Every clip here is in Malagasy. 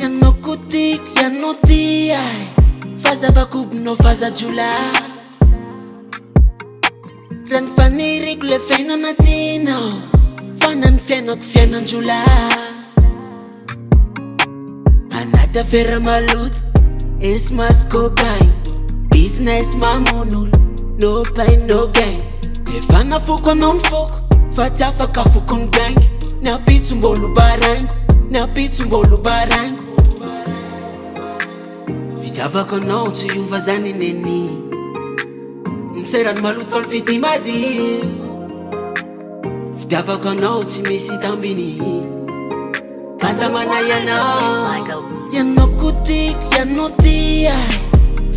Yanao kotiky, yanao ty ay fazavakobonao fazajolay raha ny faniriko le fiainana tinao fana ny fiainako fiainan-jolay anaty affaire maloto esy masy cocaine business mamonolo no pain no gain efa nafoko anao ny foko fa tsy afaka foko ny gaingy ny apitsom-bolo baraingo ny apitsom-bolo-baraingo fitiavako anao tsy iova zany neny ny serany maloto fa ny fity madio fitiavako anao tsy misy tambiny fazamana ianao yanao kotiky yanao ty ay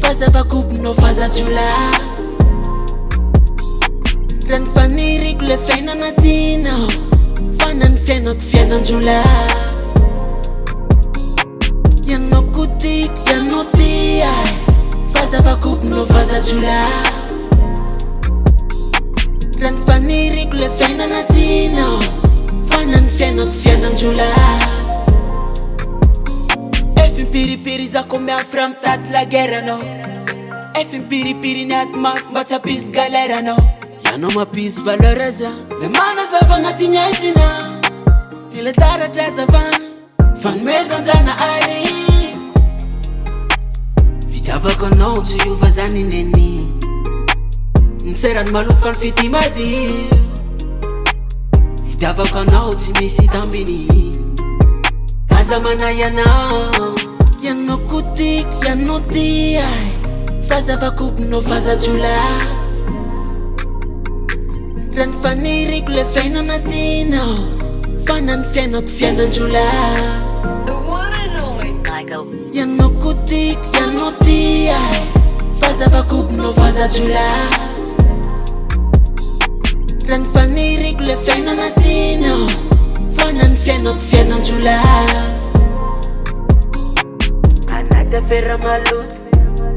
fazavakobonao fazajolay raha ny faniriko le fiainana tinao fana ny fiainako fiainan-jolay yanao kotiky yanao ty ay fazavakobonao fazajolay raha ny faniriko le fiainana tinao fana ny fiainako fiainan-jolay efa mipiripiri zako miafra mitady la guerre anao efa mipiripiri ny aty mafy mba tsy hampisy galère anao yanao mampisy valeur aza le manazava agnaty aizina ile taratra azavana fanomezanjana ary fitiavako anao tsy iova zany neny ny serany maloto fa ny fity madio fitiavako anao tsy misy tambiny fazamana ianao yanao kotiky yanao ty ay fazavakobonao fazajolay raha ny faniriko le fiainana tinao fana ny fiainako fiainan-jolay yanao kotiky yanao ty ay fazavakobonao fazajolay raha ny faniriko le fiainana tinao fana ny fiainako fiainan-jolay anaty affaire maloto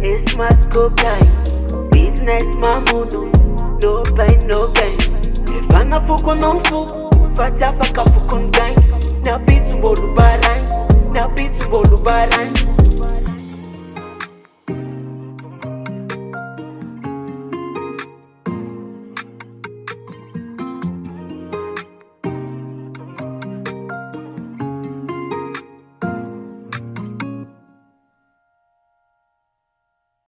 esy masy cocaine business mamono no pain no gain efa nafoko anao ny foko fa tsy afaka foko ny gaingy ny apitsom-bolo baraingo ny apitsom-bolo baraingo